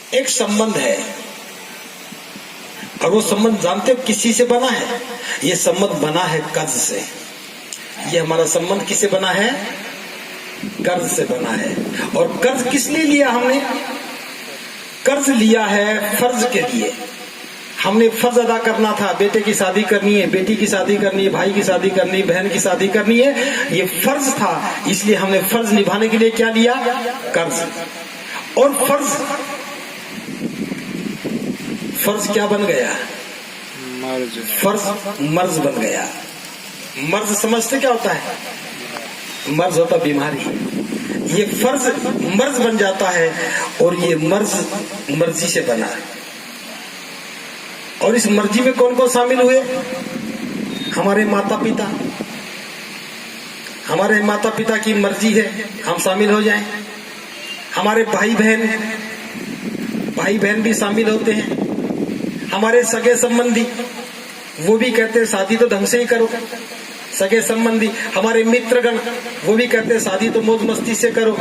एक संबंध है, और वो संबंध जानते हो किसी से बना है? ये संबंध बना है कर्ज से। ये हमारा संबंध किससे बना है? कर्ज से बना है। और कर्ज किस लिए लिया हमने? कर्ज लिया है फर्ज के लिए। हमने फर्ज अदा करना था, बेटे की शादी करनी है, बेटी की शादी करनी है, भाई की शादी करनी है, बहन की शादी करनी है, ये फर्ज था। इसलिए हमने फर्ज निभाने के लिए क्या लिया? कर्ज। और फर्ज क्या बन गया? फर्ज मर्ज बन गया। मर्ज समझते क्या होता है? मर्ज होता बीमारी। ये फर्ज मर्ज बन जाता है, और ये मर्ज मर्जी से बना। और इस मर्जी में कौन कौन शामिल हुए? हमारे माता पिता। हमारे माता पिता की मर्जी है हम शामिल हो जाएं। हमारे भाई बहन भी शामिल होते हैं। हमारे सगे संबंधी, वो भी कहते हैं शादी तो ढंग से ही करो। सगे संबंधी, हमारे मित्रगण, वो भी कहते हैं शादी तो मौज मस्ती से करो।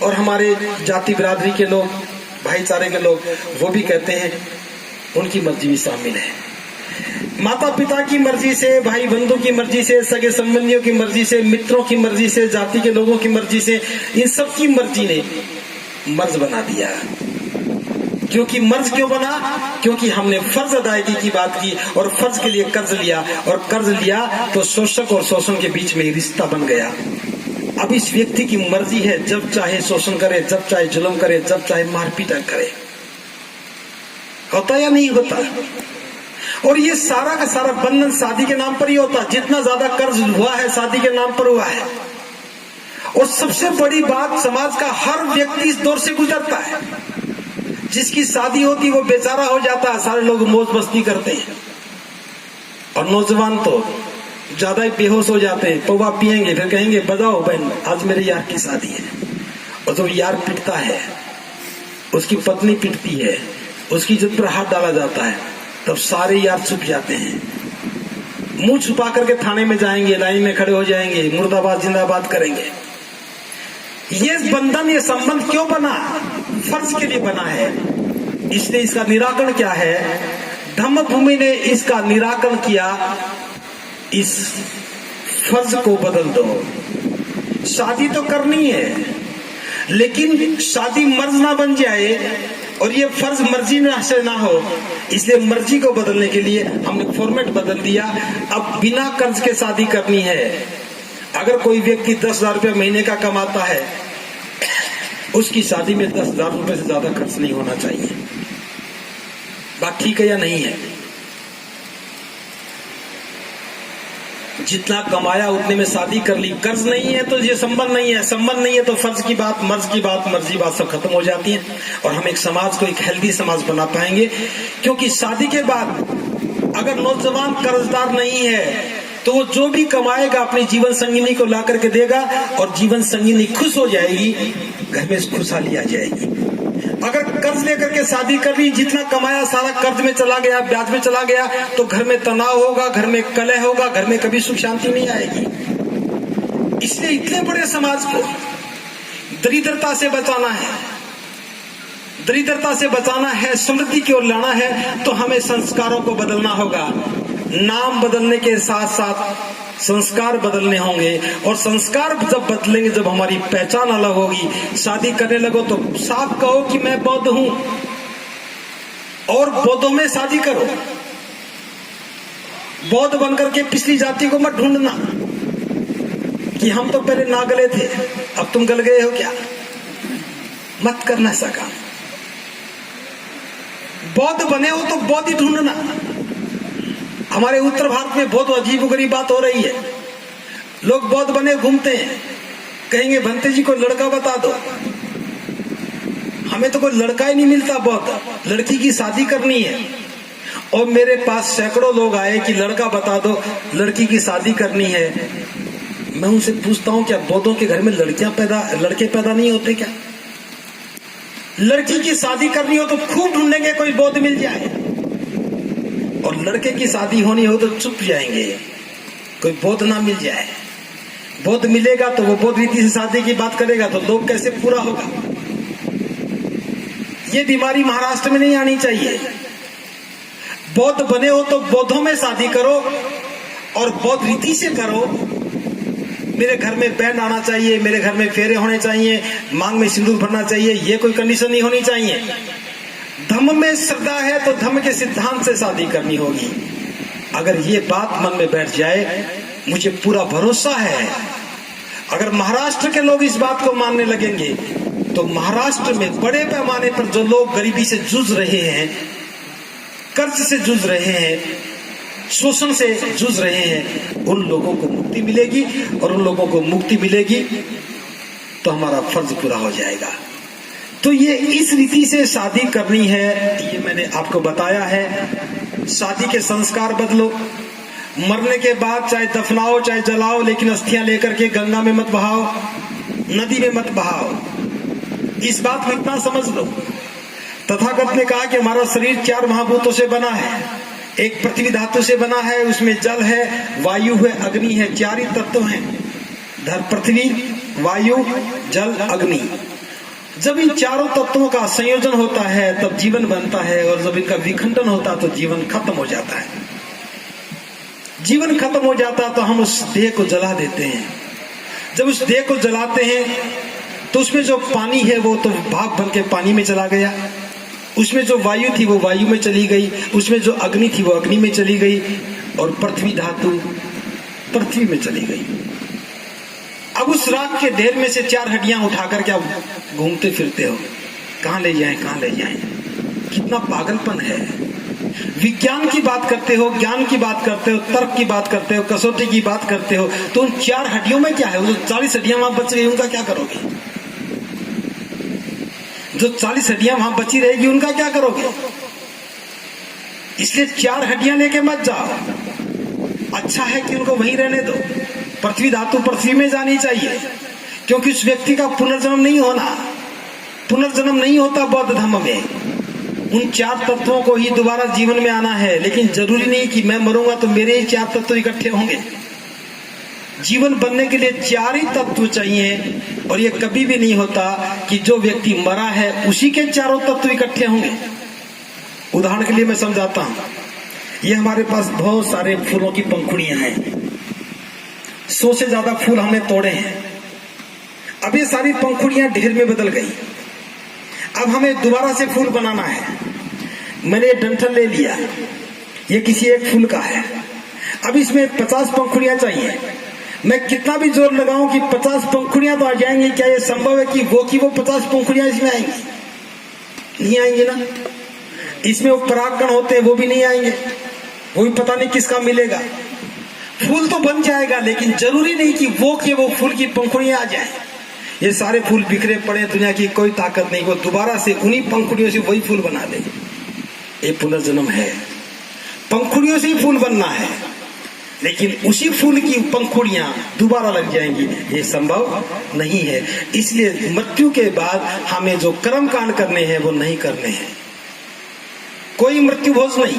और हमारे जाति बिरादरी के लोग, भाईचारे के लोग, वो भी कहते हैं, उनकी मर्जी भी शामिल है। माता पिता की मर्जी से, भाई बंधु की मर्जी से, सगे संबंधियों की मर्जी से, मित्रों की मर्जी से, जाति के लोगों की मर्जी से, इन सब की मर्जी ने मर्ज बना दिया। क्योंकि मर्ज क्यों बना? क्योंकि हमने फर्ज अदायगी की बात की, और फर्ज के लिए कर्ज लिया, और कर्ज लिया तो शोषक और शोषण के बीच में रिश्ता बन गया। अब इस व्यक्ति की मर्जी है, जब चाहे शोषण करे, जब चाहे जुल्म करे, जब चाहे मारपीट करे। होता या नहीं होता? और ये सारा का सारा बंधन शादी के नाम पर ही होता। जितना ज्यादा कर्ज हुआ है शादी के नाम पर हुआ है। और सबसे बड़ी बात, समाज का हर व्यक्ति इस दौर से गुजरता है। जिसकी शादी होती वो बेचारा हो जाता है, सारे लोग मौज मस्ती करते हैं। और नौजवान तो ज्यादा ही बेहोश हो जाते हैं, पौवा पिएंगे, फिर कहेंगे बजाओ बहन, आज मेरे यार की शादी है। और जब यार पिटता है, उसकी पत्नी पिटती है, उसकी इज्जत पर हाथ डाला जाता है, तब सारे यार छुप जाते हैं। मुंह छुपा करके थाने में जाएंगे, लाइन में खड़े हो जाएंगे, मुर्दाबाद जिंदाबाद करेंगे। ये बंधन, ये संबंध क्यों बना? फर्ज के लिए बना है। इसलिए इसका निराकरण क्या है? धम्म भूमि ने इसका निराकरण किया। इस फर्ज को बदल दो। शादी तो करनी है, लेकिन शादी मर्ज ना बन जाए, और ये फर्ज मर्जी से ना हो। इसलिए मर्जी को बदलने के लिए हमने फॉर्मेट बदल दिया। अब बिना कर्ज के शादी करनी है। अगर कोई व्यक्ति 10,000 रुपये महीने का कमाता है, उसकी शादी में 10,000 रुपये से ज्यादा खर्च नहीं होना चाहिए। बात ठीक है या नहीं है? जितना कमाया उतने में शादी कर ली। कर्ज नहीं है तो ये संबंध नहीं है, संबंध नहीं है तो फर्ज की बात, मर्ज की बात, मर्जी बात सब खत्म हो जाती है। और हम एक समाज को, एक हेल्दी समाज बना पाएंगे। क्योंकि शादी के बाद अगर नौजवान कर्जदार नहीं है, तो वो जो भी कमाएगा अपनी जीवन संगिनी को ला करके देगा, और जीवन संगिनी खुश हो जाएगी, घर में खुशहाली आ जाएगी। अगर कर्ज लेकर के शादी कर ली, जितना कमाया सारा कर्ज में चला गया, ब्याज में चला गया, तो घर में तनाव होगा, घर में कलह होगा, घर में कभी सुख शांति नहीं आएगी। इसलिए इतने बड़े समाज को दरिद्रता से बचाना है, दरिद्रता से बचाना है, समृद्धि की ओर लाना है, तो हमें संस्कारों को बदलना होगा। नाम बदलने के साथ साथ संस्कार बदलने होंगे। और संस्कार जब बदलेंगे, जब हमारी पहचान अलग होगी, शादी करने लगो तो साफ कहो कि मैं बौद्ध हूं, और बौद्धों में शादी करो। बौद्ध बनकर के पिछली जाति को मत ढूंढना कि हम तो पहले ना गले थे, अब तुम गल गए हो क्या। मत करना ऐसा काम। बौद्ध बने हो तो बौद्ध ही ढूंढना। हमारे उत्तर भारत में बहुत अजीबोगरीब बात हो रही है। लोग बौद्ध बने घूमते हैं, कहेंगे भंते जी को लड़का बता दो। हमें तो कोई लड़का ही नहीं मिलता बौद्ध, लड़की की शादी करनी है। और मेरे पास सैकड़ों लोग आए कि लड़का बता दो, लड़की की शादी करनी है। मैं उनसे पूछता हूं, क्या बौद्धों के घर में लड़के पैदा नहीं होते क्या? लड़की की शादी करनी हो तो खूब ढूंढेंगे कोई बौद्ध मिल जाए, और लड़के की शादी होनी हो तो चुप जाएंगे कोई बौद्ध ना मिल जाए। बौद्ध मिलेगा तो वो बौद्ध रीति से शादी की बात करेगा, तो लोग कैसे पूरा होगा। ये बीमारी महाराष्ट्र में नहीं आनी चाहिए। बौद्ध बने हो तो बौद्धों में शादी करो और बौद्ध रीति से करो। मेरे घर में बैंड आना चाहिए, मेरे घर में फेरे होने चाहिए, मांग में सिंदूर भरना चाहिए, ये कोई कंडीशन नहीं होनी चाहिए। धम्म में श्रद्धा है तो धम्म के सिद्धांत से शादी करनी होगी। अगर ये बात मन में बैठ जाए, मुझे पूरा भरोसा है अगर महाराष्ट्र के लोग इस बात को मानने लगेंगे तो महाराष्ट्र में बड़े पैमाने पर जो लोग गरीबी से जूझ रहे हैं, कर्ज से जूझ रहे हैं, शोषण से जूझ रहे हैं, उन लोगों को मुक्ति मिलेगी। और उन लोगों को मुक्ति मिलेगी तो हमारा फर्ज पूरा हो जाएगा। तो ये इस रीति से शादी करनी है, ये मैंने आपको बताया है। शादी के संस्कार बदलो। मरने के बाद चाहे दफनाओ चाहे जलाओ, लेकिन अस्थियां लेकर के गंगा में मत बहाओ, नदी में मत बहाओ। इस बात को इतना समझ लो। तथागत ने कहा कि हमारा शरीर 4 महाभूतों से बना है। एक पृथ्वी धातु से बना है, उसमें जल है, वायु है, अग्नि है, 4 ही तत्व हैं। पृथ्वी, वायु, जल, अग्नि। जब इन चारों तत्वों का संयोजन होता है तब जीवन बनता है, और जब इनका विखंडन होता तो जीवन खत्म हो जाता है। जीवन खत्म हो जाता तो हम उस देह को जला देते हैं। जब उस देह को जलाते हैं तो उसमें जो पानी है वो तो भाप बन के पानी में चला गया, उसमें जो वायु थी वो वायु में चली गई, उसमें जो अग्नि थी वो अग्नि में चली गई, और पृथ्वी धातु पृथ्वी में चली गई। अब उस राख के ढेर में से 4 हड्डियां उठाकर के आप घूमते फिरते हो, कहां ले जाएं, कहां ले जाएं। कितना पागलपन है। विज्ञान की बात करते हो, ज्ञान की बात करते हो, तर्क की बात करते हो, कसौटी की बात करते हो, तो उन 4 हड्डियों में क्या है? वो 40 हड्डियां वहां बच गई, उनका क्या करोगे? जो 40 हड्डियां वहां बची रहेगी उनका क्या करोगे? इसलिए 4 हड्डियां लेके मत जाओ। अच्छा है कि उनको वहीं रहने दो। पृथ्वी धातु पृथ्वी में जानी चाहिए, क्योंकि उस व्यक्ति का पुनर्जन्म नहीं होना। पुनर्जन्म नहीं होता बौद्ध धर्म में। उन 4 तत्वों को ही दोबारा जीवन में आना है, लेकिन जरूरी नहीं कि मैं मरूंगा तो मेरे ही 4 तत्व इकट्ठे होंगे। जीवन बनने के लिए 4 ही तत्व चाहिए, और ये कभी भी नहीं होता कि जो व्यक्ति मरा है उसी के 4 तत्व इकट्ठे होंगे। उदाहरण के लिए मैं समझाता हूं। ये हमारे पास बहुत सारे फूलों की पंखुड़ियां हैं, 100 से ज्यादा फूल हमने तोड़े हैं। अब ये सारी पंखुड़ियां ढेर में बदल गई। अब हमें दोबारा से फूल बनाना है। मैंने डंठल ले लिया, ये किसी एक फूल का है। अब इसमें 50 पंखुड़ियां चाहिए। मैं कितना भी जोर लगाऊं कि 50 पंखुड़ियां तो आ जाएंगी, क्या ये संभव है कि वो 50 पंखुड़ियां इसमें आएंगी? नहीं आएंगी ना। इसमें वो परागकण होते हैं, वो भी नहीं आएंगे, वो भी पता नहीं किसका मिलेगा। फूल तो बन जाएगा, लेकिन जरूरी नहीं कि वो फूल की पंखुड़ियां आ जाए। ये सारे फूल बिखरे पड़े, दुनिया की कोई ताकत नहीं, वो दोबारा से उन्हीं पंखुड़ियों से वही फूल बना दे। ये पुनर्जन्म है। पंखुड़ियों से ही फूल बनना है, लेकिन उसी फूल की पंखुड़ियां दोबारा लग जाएंगी, ये संभव नहीं है। इसलिए मृत्यु के बाद हमें जो कर्म कांड करने हैं वो नहीं करने हैं। कोई मृत्यु भोज नहीं।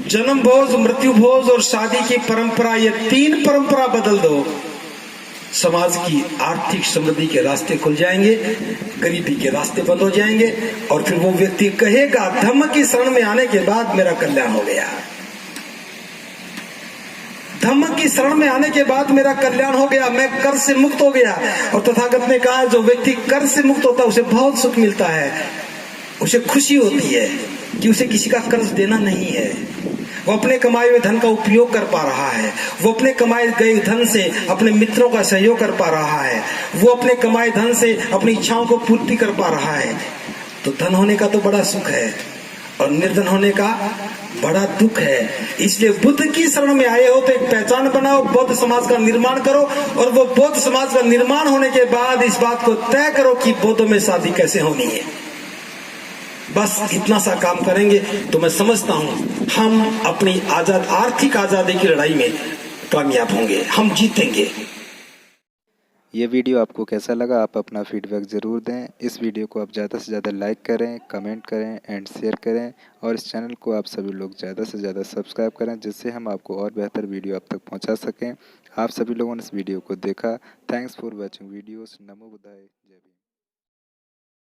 जन्म भोज, मृत्यु भोज और शादी की परंपरा, ये 3 परंपरा बदल दो, समाज की आर्थिक समृद्धि के रास्ते खुल जाएंगे, गरीबी के रास्ते बंद हो जाएंगे, और फिर वो व्यक्ति कहेगा धम्म की शरण में आने के बाद मेरा कल्याण हो गया। धम्म की शरण में आने के बाद मेरा कल्याण हो गया, मैं कर्ज से मुक्त हो गया। और तथागत ने कहा जो व्यक्ति कर्ज से मुक्त होता है उसे बहुत सुख मिलता है, उसे खुशी होती है कि उसे किसी का कर्ज देना नहीं है। वो अपने कमाए हुए धन का उपयोग कर पा रहा है, वो अपने कमाए गए धन से अपने मित्रों का सहयोग कर पा रहा है, वो अपने कमाए धन से अपनी इच्छाओं को पूर्ति कर पा रहा है। तो धन होने का तो बड़ा सुख है, और निर्धन होने का बड़ा दुख है। इसलिए बुद्ध की शरण में आए हो तो एक पहचान बनाओ, बौद्ध समाज का निर्माण करो, और वो बौद्ध समाज का निर्माण होने के बाद इस बात को तय करो कि बौद्धों में शादी कैसे होनी है। बस इतना सा काम करेंगे तो मैं समझता हूं हम अपनी आर्थिक आजादी की लड़ाई में कामयाब होंगे, हम जीतेंगे। ये वीडियो आपको कैसा लगा, आप अपना फीडबैक ज़रूर दें। इस वीडियो को आप ज़्यादा से ज़्यादा लाइक करें, कमेंट करें एंड शेयर करें, और इस चैनल को आप सभी लोग ज़्यादा से ज़्यादा सब्सक्राइब करें, जिससे हम आपको और बेहतर वीडियो आप तक पहुंचा सकें। आप सभी लोगों ने इस वीडियो को देखा। Thanks for watching videos. नमो बुद्धाय। जय भीम।